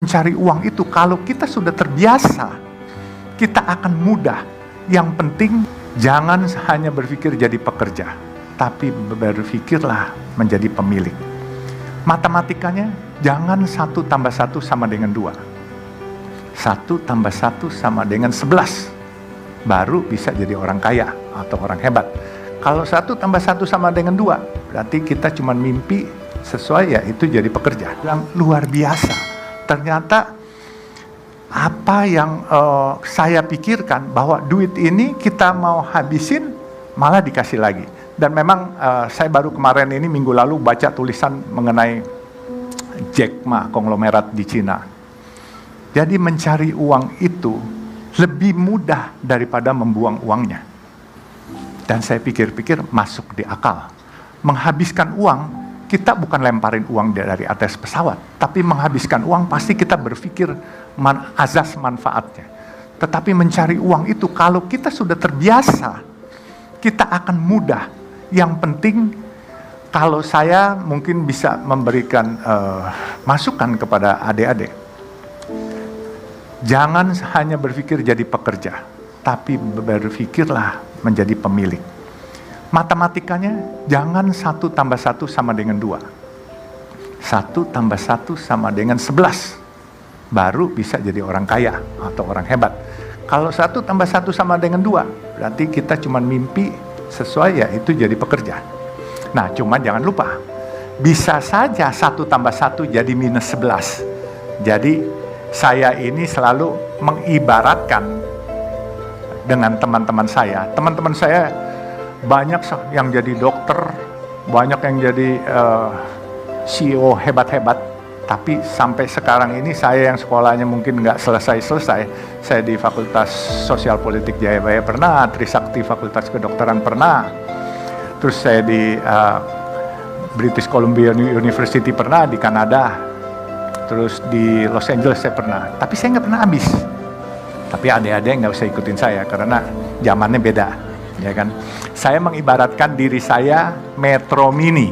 Mencari uang itu kalau kita sudah terbiasa, kita akan mudah. Yang penting jangan hanya berpikir jadi pekerja, tapi berpikirlah menjadi pemilik. Matematikanya jangan 1 tambah 1 sama dengan 2. 1 tambah 1 sama dengan 11. Baru bisa jadi orang kaya atau orang hebat. Kalau 1 tambah 1 sama dengan 2, berarti kita cuma mimpi sesuai ya itu jadi pekerja. Yang luar biasa. Ternyata apa yang saya pikirkan bahwa duit ini kita mau habisin malah dikasih lagi. Dan memang saya baru kemarin ini minggu lalu baca tulisan mengenai Jack Ma konglomerat di Cina. Jadi mencari uang itu lebih mudah daripada membuang uangnya. Dan saya pikir-pikir masuk di akal. Menghabiskan uang, kita bukan lemparin uang dari atas pesawat, tapi menghabiskan uang pasti kita berpikir azas manfaatnya. Tetapi mencari uang itu kalau kita sudah terbiasa, kita akan mudah. Yang penting kalau saya mungkin bisa memberikan masukan kepada adik-adik. Jangan hanya berpikir jadi pekerja, tapi berpikirlah menjadi pemilik. Matematikanya jangan 1 tambah 1 sama dengan 2. 1 tambah 1 sama dengan 11. Baru bisa jadi orang kaya atau orang hebat. Kalau 1 tambah 1 sama dengan 2, berarti kita cuma mimpi sesuai ya itu jadi pekerja. Nah, cuman jangan lupa, bisa saja 1 tambah 1 jadi minus 11. Jadi saya ini selalu mengibaratkan dengan teman-teman saya. Teman-teman saya banyak yang jadi dokter, banyak yang jadi CEO hebat-hebat, tapi sampai sekarang ini saya yang sekolahnya mungkin nggak selesai-selesai. Saya di Fakultas Sosial Politik Jayabaya pernah, Trisakti Fakultas Kedokteran pernah, terus saya di British Columbia University pernah, di Kanada, terus di Los Angeles saya pernah, tapi saya nggak pernah habis. Tapi adik-adik nggak usah ikutin saya karena zamannya beda. Ya kan, saya mengibaratkan diri saya Metro Mini.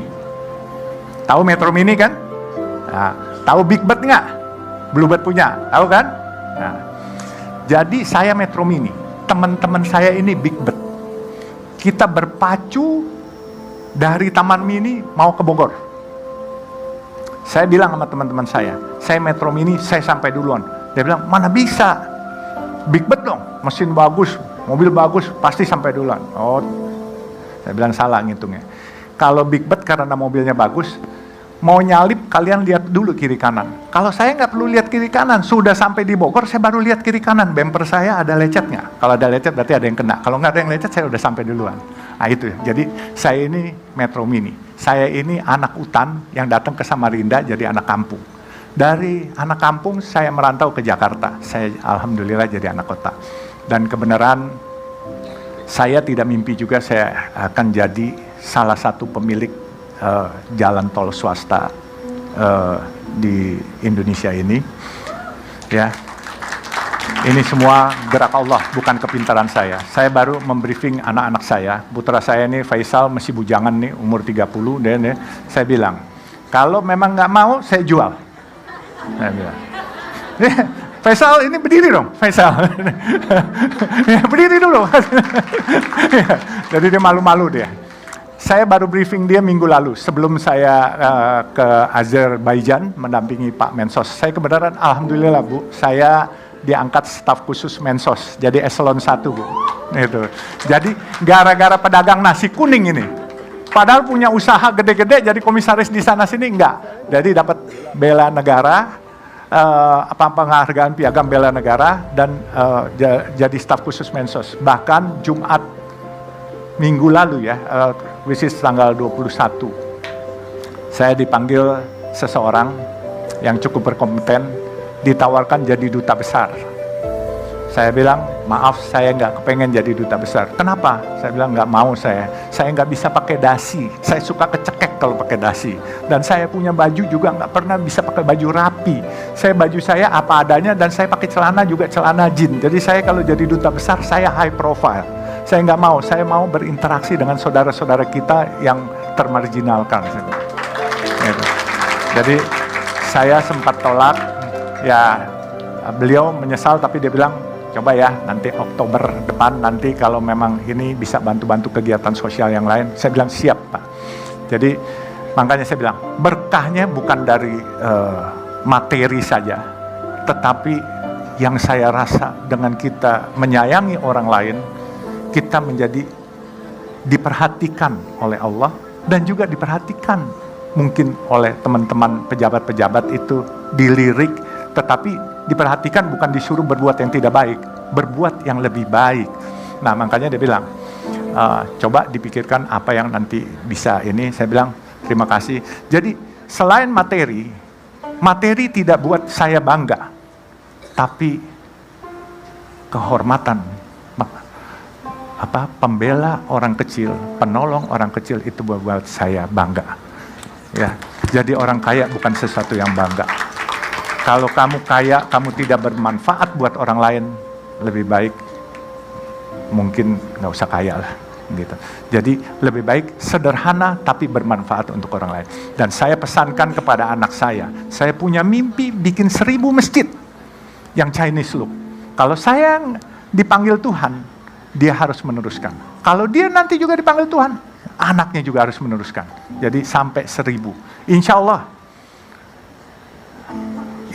Tahu Metro Mini kan? Nah, tahu Big Bird nggak? Bluebird punya, tahu kan? Nah, jadi saya Metro Mini, teman-teman saya ini Big Bird. Kita berpacu dari Taman Mini mau ke Bogor. Saya bilang sama teman-teman saya Metro Mini, saya sampai duluan. Dia bilang, mana bisa? Big Bird dong, mesin bagus, mobil bagus, pasti sampai duluan. Oh, saya bilang salah ngitungnya. Kalau Big Bird karena mobilnya bagus, mau nyalip kalian lihat dulu kiri kanan. Kalau saya nggak perlu lihat kiri kanan, sudah sampai di Bogor, saya baru lihat kiri kanan. Bumper saya ada lecet nggak? Kalau ada lecet berarti ada yang kena. Kalau nggak ada yang lecet, saya udah sampai duluan. Nah itu, jadi saya ini Metro Mini. Saya ini anak hutan yang datang ke Samarinda jadi anak kampung. Dari anak kampung saya merantau ke Jakarta. Saya alhamdulillah jadi anak kota. Dan kebenaran saya tidak mimpi juga saya akan jadi salah satu pemilik jalan tol swasta di Indonesia ini. Ya, ini semua gerak Allah, bukan kepintaran saya. Saya baru membriefing anak-anak saya. Putra saya ini Faisal masih bujangan nih, umur 30. Dan saya bilang, kalau memang nggak mau, saya jual. Saya bilang, Faisal ini berdiri dong, Faisal. Ya, berdiri dulu. Jadi dia malu-malu dia. Saya baru briefing dia minggu lalu sebelum saya ke Azerbaijan mendampingi Pak Mensos. Saya kebenaran alhamdulillah Bu, saya diangkat staf khusus Mensos, jadi eselon 1 Bu. Itu. Jadi gara-gara pedagang nasi kuning ini. Padahal punya usaha gede-gede jadi komisaris di sana sini enggak. Jadi dapat bela negara, penghargaan piagam bela negara dan jadi staf khusus Mensos. Bahkan Jumat minggu lalu ya, which is tanggal 21, saya dipanggil seseorang yang cukup berkompeten, ditawarkan jadi duta besar. Saya bilang, maaf saya nggak kepengen jadi duta besar. Kenapa? Saya bilang nggak mau saya nggak bisa pakai dasi. Saya suka kecekek kalau pakai dasi. Dan saya punya baju juga nggak pernah bisa pakai baju rapi. Baju saya apa adanya dan saya pakai celana juga celana jeans. Jadi saya kalau jadi duta besar saya high profile. Saya nggak mau, saya mau berinteraksi dengan saudara-saudara kita yang termarginalkan. Jadi saya sempat tolak Ya, beliau menyesal tapi dia bilang, coba ya nanti Oktober depan nanti kalau memang ini bisa bantu-bantu kegiatan sosial yang lain. Saya bilang siap Pak. Jadi makanya saya bilang berkahnya bukan dari materi saja, tetapi yang saya rasa dengan kita menyayangi orang lain, kita menjadi diperhatikan oleh Allah dan juga diperhatikan mungkin oleh teman-teman pejabat-pejabat itu dilirik, tetapi diperhatikan bukan disuruh berbuat yang tidak baik, berbuat yang lebih baik. Nah makanya dia bilang, coba dipikirkan apa yang nanti bisa ini. Saya bilang terima kasih. Jadi selain materi, materi tidak buat saya bangga, tapi kehormatan. Pembela orang kecil, penolong orang kecil itu buat saya bangga. Ya, jadi orang kaya bukan sesuatu yang bangga. Kalau kamu kaya, kamu tidak bermanfaat buat orang lain, lebih baik mungkin nggak usah kaya lah, gitu. Jadi lebih baik sederhana tapi bermanfaat untuk orang lain. Dan saya pesankan kepada anak saya punya mimpi bikin 1000 masjid yang Chinese look. Kalau saya dipanggil Tuhan, dia harus meneruskan. Kalau dia nanti juga dipanggil Tuhan, anaknya juga harus meneruskan. Jadi sampai 1000. Insya Allah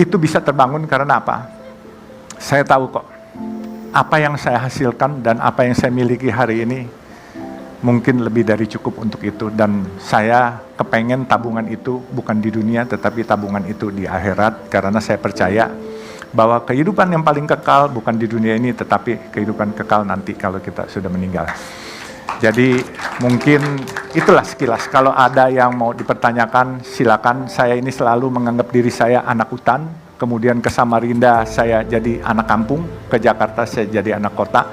itu bisa terbangun karena apa? Saya tahu kok, apa yang saya hasilkan dan apa yang saya miliki hari ini mungkin lebih dari cukup untuk itu. Dan saya kepengen tabungan itu bukan di dunia, tetapi tabungan itu di akhirat. Karena saya percaya bahwa kehidupan yang paling kekal bukan di dunia ini, tetapi kehidupan kekal nanti kalau kita sudah meninggal. Jadi mungkin itulah sekilas. Kalau ada yang mau dipertanyakan, silakan. Saya ini selalu menganggap diri saya anak hutan, kemudian ke Samarinda saya jadi anak kampung, ke Jakarta saya jadi anak kota,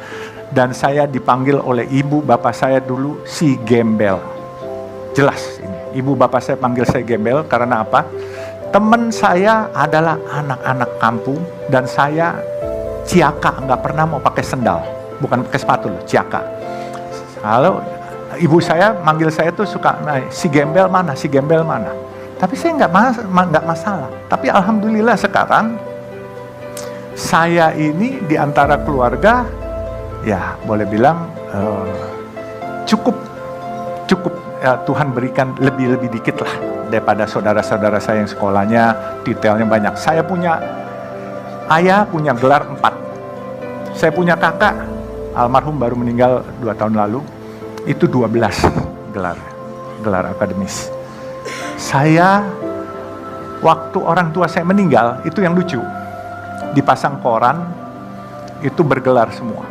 dan saya dipanggil oleh ibu bapak saya dulu si gembel. Jelas ini, ibu bapak saya panggil saya gembel karena apa? Teman saya adalah anak-anak kampung dan saya ciaka, nggak pernah mau pakai sendal, bukan pakai sepatu loh, ciaka. Kalau ibu saya manggil saya tuh suka, nah, si gembel mana, si gembel mana. Tapi saya nggak masalah. Tapi alhamdulillah sekarang saya ini di antara keluarga, ya boleh bilang cukup Tuhan berikan lebih dikit lah daripada saudara-saudara saya yang sekolahnya detailnya banyak. Saya punya ayah punya gelar 4. Saya punya kakak almarhum baru meninggal 2 tahun lalu, itu 12 gelar akademis. Saya waktu orang tua saya meninggal itu yang lucu, dipasang koran itu bergelar semua.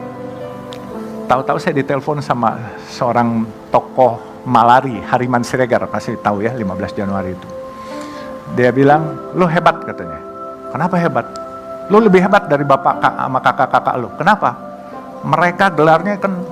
Tahu-tahu saya ditelepon sama seorang tokoh Malari, Hariman Siregar, pasti tahu ya, 15 Januari itu. Dia bilang, lo hebat katanya. Kenapa hebat? Lo lebih hebat dari bapak sama kakak-kakak lo. Kenapa? Mereka gelarnya kan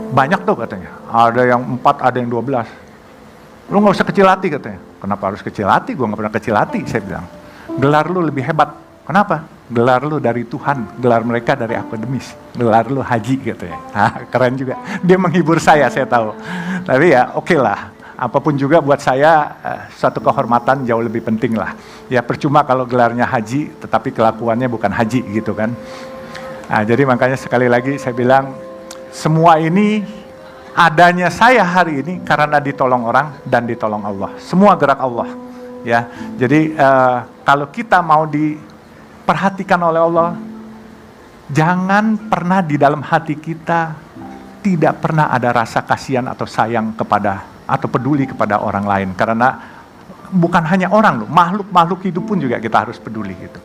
banyak tuh katanya. Ada yang 4, ada yang 12. Lo gak usah kecil hati katanya. Kenapa harus kecil hati? Gue gak pernah kecil hati, saya bilang. Gelar lo lebih hebat. Kenapa? Gelar lu dari Tuhan, gelar mereka dari akademis, gelar lu haji katanya. Keren juga. Dia menghibur saya tahu. Tapi ya oke lah. Apapun juga buat saya suatu kehormatan jauh lebih penting lah. Ya percuma kalau gelarnya haji, tetapi kelakuannya bukan haji gitu kan. Nah, jadi makanya sekali lagi saya bilang, semua ini adanya saya hari ini karena ditolong orang dan ditolong Allah. Semua gerak Allah. Ya, jadi kalau kita mau diperhatikan oleh Allah, jangan pernah di dalam hati kita tidak pernah ada rasa kasihan atau sayang kepada atau peduli kepada orang lain, karena bukan hanya orang loh, makhluk hidup pun juga kita harus peduli gitu.